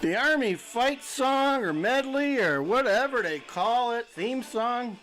The Army fight song or medley or whatever they call it, theme song.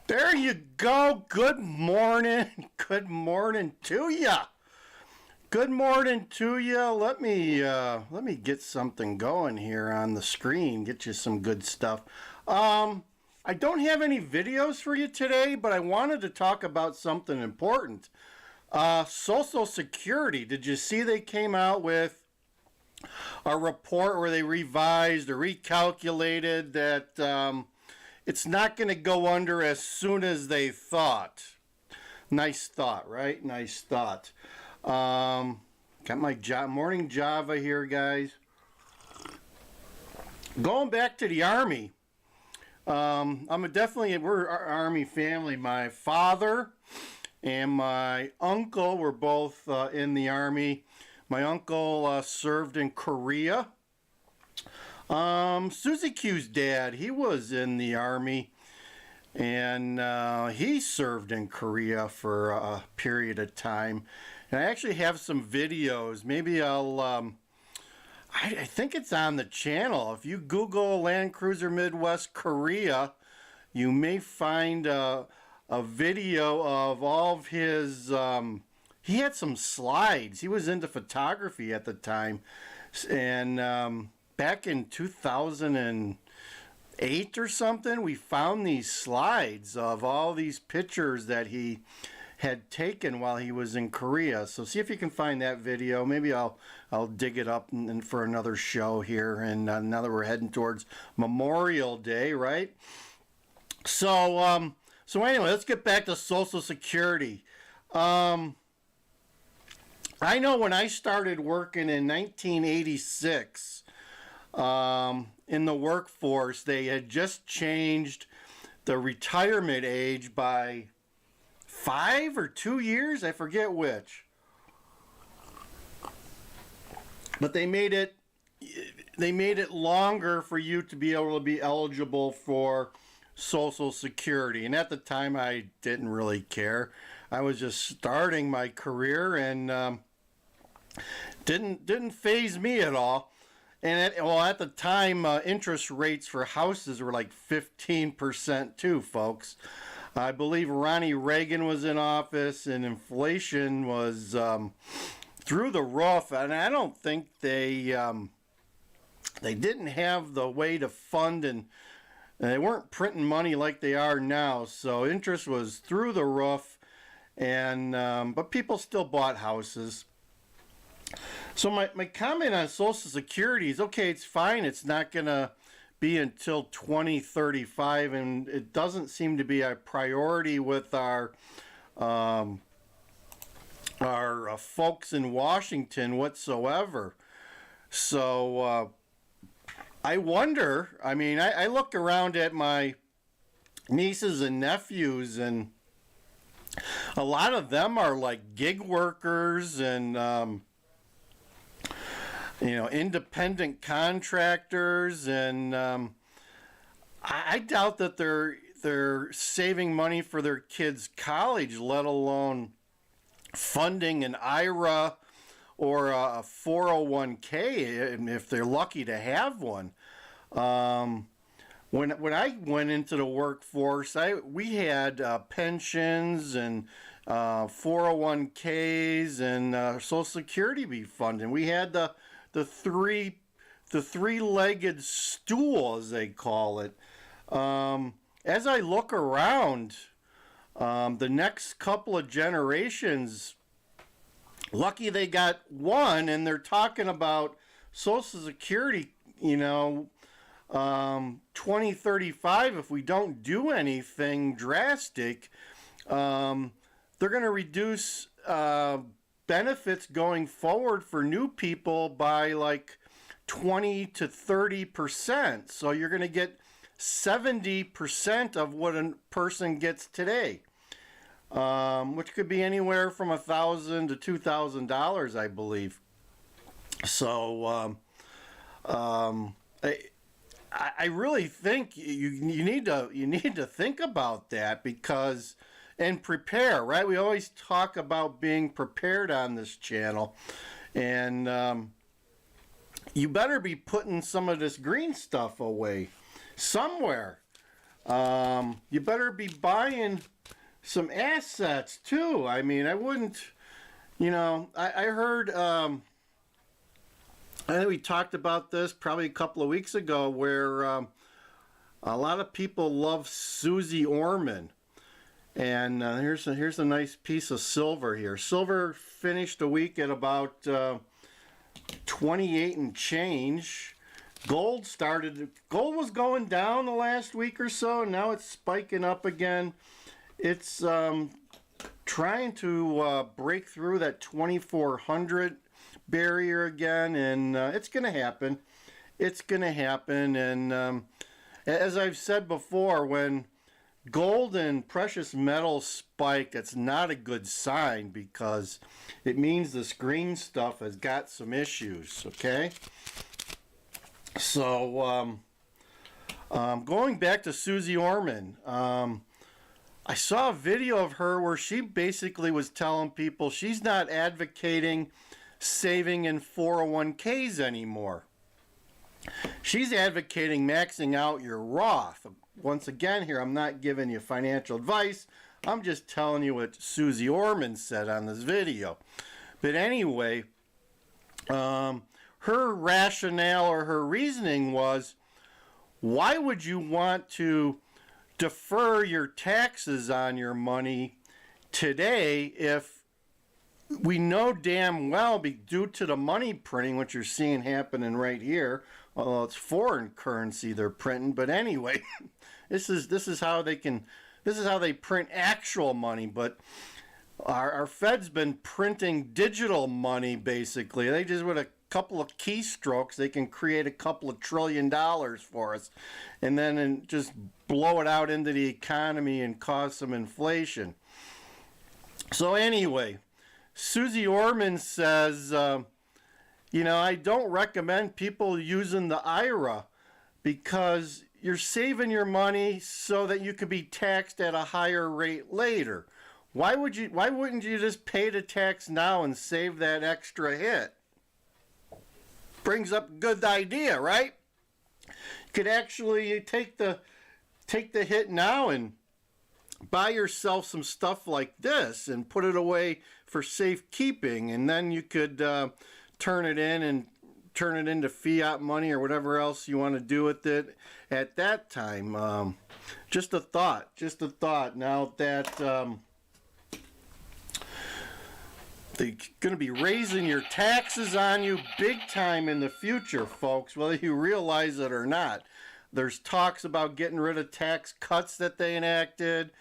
There you go. Good morning. Good morning to ya. Good morning to ya. Let me get something going here on the screen. Get you some good stuff. I don't have any videos for you today, but I wanted to talk about something important. Social Security. Did you see they came out with a report where they revised or recalculated that it's not going to go under as soon as they thought. Nice thought, right? Nice thought. Got my morning Java here, guys. Going back to the Army. We're our Army family. My father and my uncle were both in the Army. My uncle served in Korea. Susie Q's dad, he was in the Army, and he served in Korea for a period of time. And I actually have some videos. Maybe I'll, I think it's on the channel. If you Google Land Cruiser Midwest Korea, you may find a video of all of his, he had some slides. He was into photography at the time, and back in 2008 or something, we found these slides of all these pictures that he had taken while he was in Korea. So see if you can find that video. Maybe I'll dig it up and for another show here. And now that we're heading towards Memorial Day, right? So anyway, let's get back to Social Security. I know when I started working in 1986. In the workforce, they had just changed the retirement age by 5 or 2 years, I forget which. But they made it longer for you to be able to be eligible for Social Security. And at the time, I didn't really care. I was just starting my career, and didn't faze me at all. And at the time, interest rates for houses were like 15% too, folks. I believe Ronnie Reagan was in office, and inflation was through the roof. And I don't think they didn't have the way to fund, and they weren't printing money like they are now. So interest was through the roof, and but people still bought houses. So my comment on Social Security is, okay, it's fine. It's not going to be until 2035, and it doesn't seem to be a priority with our folks in Washington whatsoever. So I wonder, I mean, I look around at my nieces and nephews, and a lot of them are like gig workers and independent contractors, and I doubt that they're saving money for their kids' college, let alone funding an IRA or a 401k if they're lucky to have one. When I went into the workforce, we had pensions and 401ks and Social Security be funded. We had the three-legged stool, as they call it. As I look around, the next couple of generations, lucky they got one, and they're talking about Social Security, 2035, if we don't do anything drastic, they're going to reduce benefits going forward for new people by like 20 to 30%. So you're going to get 70% of what a person gets today, which could be anywhere from $1,000 to $2,000, I believe. So I really think you need to think about that, because and prepare, right? We always talk about being prepared on this channel, and you better be putting some of this green stuff away somewhere. You better be buying some assets too. I mean, I wouldn't, I heard, I think we talked about this probably a couple of weeks ago, where a lot of people love Susie Orman. And here's a nice piece of silver here. Silver finished a week at about 28 and change. Gold was going down the last week or so, and now it's spiking up again. It's trying to break through that 2,400 barrier again, and it's going to happen. It's going to happen, and as I've said before, when gold and precious metals spike, that's not a good sign, because it means this green stuff has got some issues, okay? So, going back to Susie Orman, I saw a video of her where she basically was telling people she's not advocating saving in 401ks anymore. She's advocating maxing out your Roth. Once again here, I'm not giving you financial advice. I'm just telling you what Susie Orman said on this video. But anyway, her rationale or her reasoning was, why would you want to defer your taxes on your money today if we know damn well, due to the money printing, which you're seeing happening right here, although it's foreign currency they're printing, but anyway, this is how they print actual money. But our Fed's been printing digital money, basically. They just, with a couple of keystrokes, they can create a couple of $1 trillion for us, and then just blow it out into the economy and cause some inflation. So anyway, Susie Orman says, I don't recommend people using the IRA, because you're saving your money so that you could be taxed at a higher rate later. Why wouldn't you just pay the tax now and save that extra hit? Brings up a good idea, right? You could actually take the hit now and buy yourself some stuff like this and put it away for safekeeping, and then you could turn it into fiat money or whatever else you want to do with it at that time. Just a thought. Now that they're going to be raising your taxes on you big time in the future, folks, whether you realize it or not. There's talks about getting rid of tax cuts that they enacted.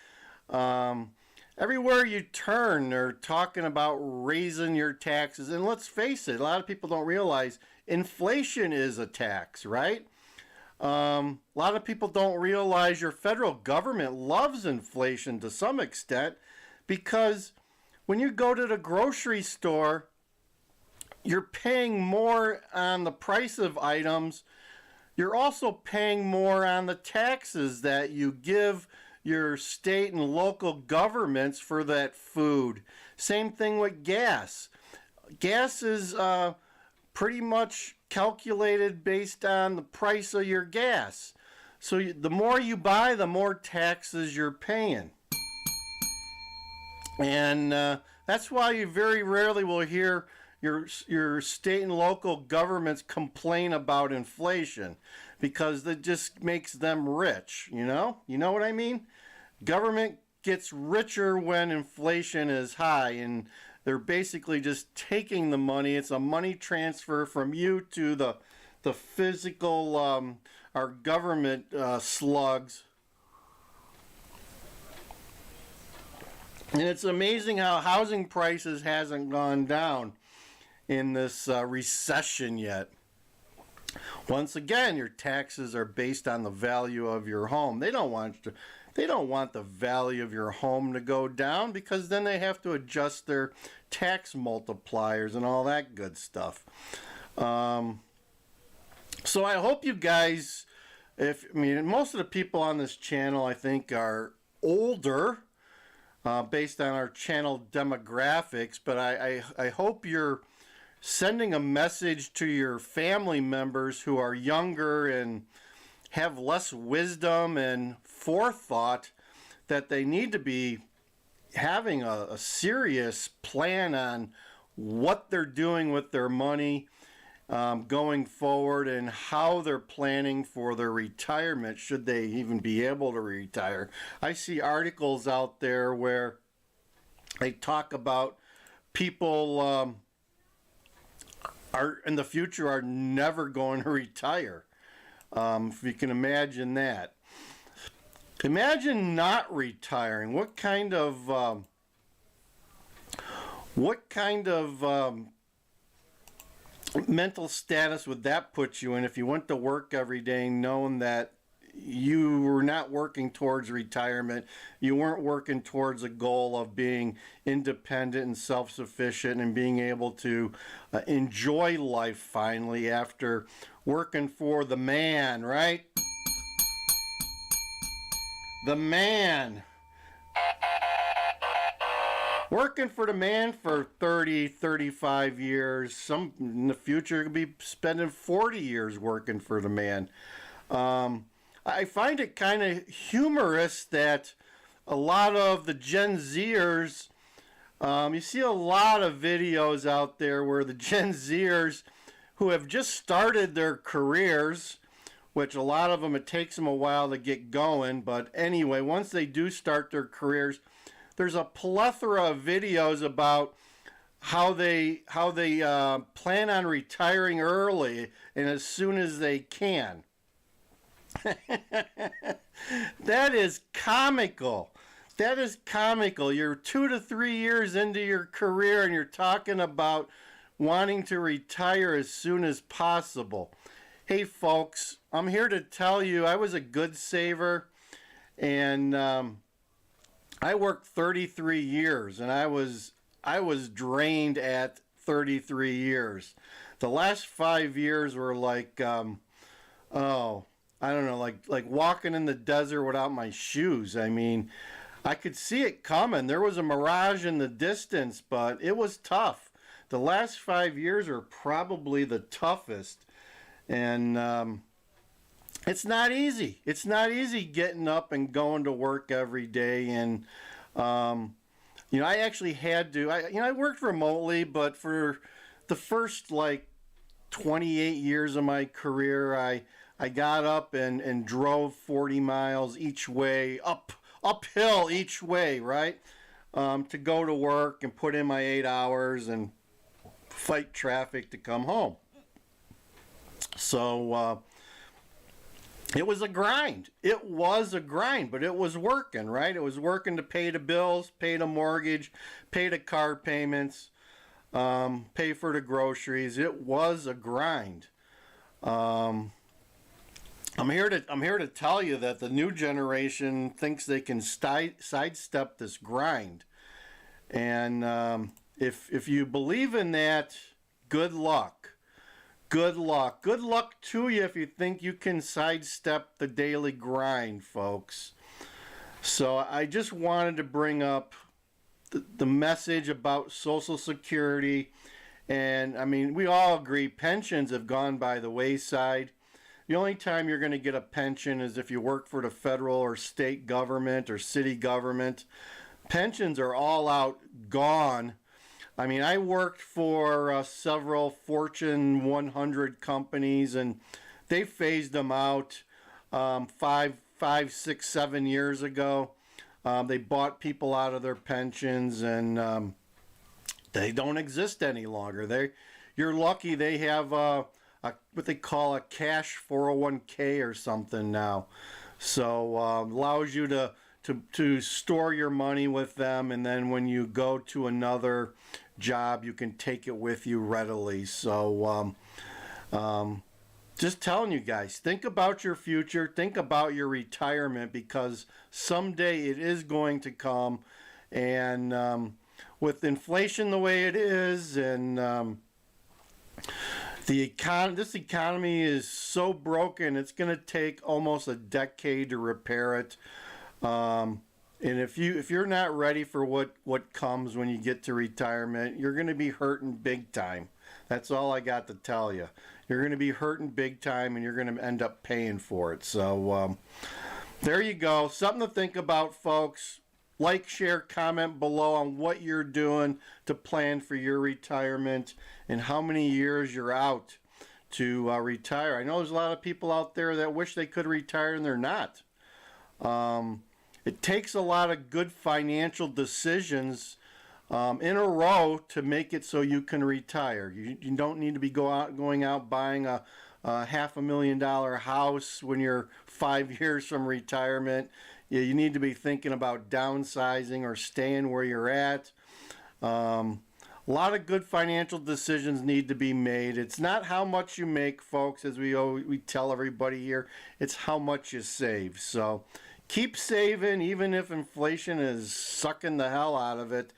Everywhere you turn, they're talking about raising your taxes. And let's face it, a lot of people don't realize inflation is a tax, right? A lot of people don't realize your federal government loves inflation to some extent, because when you go to the grocery store, you're paying more on the price of items. You're also paying more on the taxes that you give your state and local governments for that food. Same thing with gas. Gas is pretty much calculated based on the price of your gas. So the more you buy, the more taxes you're paying. And that's why you very rarely will hear your state and local governments complain about inflation, because that just makes them rich, you know what I mean? Government gets richer when inflation is high, and they're basically just taking the money. It's a money transfer from you to the physical our government slugs. And it's amazing how housing prices hasn't gone down in this recession yet. Once again, your taxes are based on the value of your home. They don't want the value of your home to go down, because then they have to adjust their tax multipliers and all that good stuff. So I hope you guys, most of the people on this channel, I think, are older, based on our channel demographics, but I hope you're sending a message to your family members who are younger and have less wisdom and forethought, that they need to be having a serious plan on what they're doing with their money going forward, and how they're planning for their retirement, should they even be able to retire. I see articles out there where they talk about people are in the future are never going to retire. If you can imagine that. Imagine not retiring. What kind of mental status would that put you in if you went to work every day knowing that you were not working towards retirement, you weren't working towards a goal of being independent and self-sufficient and being able to enjoy life finally after working for the man, right? The man. Working for the man for 30, 35 years. Some in the future could be spending 40 years working for the man. I find it kind of humorous that a lot of the Gen Zers, you see a lot of videos out there where the Gen Zers who have just started their careers, which a lot of them, it takes them a while to get going, but anyway, once they do start their careers, there's a plethora of videos about how they plan on retiring early and as soon as they can. That is comical. That is comical. You're 2 to 3 years into your career and you're talking about wanting to retire as soon as possible. Hey folks, I'm here to tell you I was a good saver, and I worked 33 years, and I was drained at 33 years. The last 5 years were like, I don't know, like walking in the desert without my shoes. I mean, I could see it coming. There was a mirage in the distance, but it was tough. The last 5 years are probably the toughest. And it's not easy. It's not easy getting up and going to work every day. And, I actually had to, I worked remotely, but for the first 28 years of my career, I got up and drove 40 miles each way, uphill each way, right? To go to work and put in my 8 hours and fight traffic to come home. So it was a grind. It was a grind, but it was working, right? It was working to pay the bills, pay the mortgage, pay the car payments, pay for the groceries. It was a grind. I'm here to tell you that the new generation thinks they can sidestep this grind, and if you believe in that, good luck. Good luck. Good luck to you if you think you can sidestep the daily grind, folks. So I just wanted to bring up the message about Social Security, and I mean, we all agree pensions have gone by the wayside. The only time you're going to get a pension is if you work for the federal or state government or city government. Pensions are all out, gone. I mean, I worked for several Fortune 100 companies, and they phased them out 5, 6, 7 years ago. They bought people out of their pensions, and they don't exist any longer. You're lucky they have what they call a cash 401k or something now. So allows you to to store your money with them, and then when you go to another job, you can take it with you readily. So just telling you guys, think about your future, think about your retirement, because someday it is going to come. And with inflation the way it is, and this economy is so broken, it's going to take almost a decade to repair it. And if you're not ready for what comes when you get to retirement, you're going to be hurting big time. That's all I got to tell you. You're going to be hurting big time, and you're going to end up paying for it. So there you go. Something to think about, folks. Like, share, comment below on what you're doing to plan for your retirement and how many years you're out to retire. I know there's a lot of people out there that wish they could retire and they're not. It takes a lot of good financial decisions in a row to make it so you can retire. You don't need to be going out buying a $500,000 house when you're 5 years from retirement. You need to be thinking about downsizing or staying where you're at. A lot of good financial decisions need to be made. It's not how much you make, folks, as we tell everybody here. It's how much you save. So keep saving, even if inflation is sucking the hell out of it.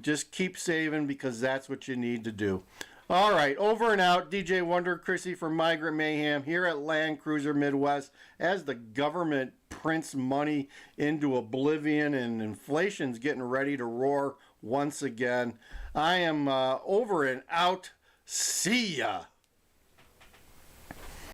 Just keep saving, because that's what you need to do. All right, over and out. DJ Wonder Chrissy for Migrant Mayhem here at Land Cruiser Midwest. As the government prints money into oblivion and inflation's getting ready to roar once again, I am over and out. See ya.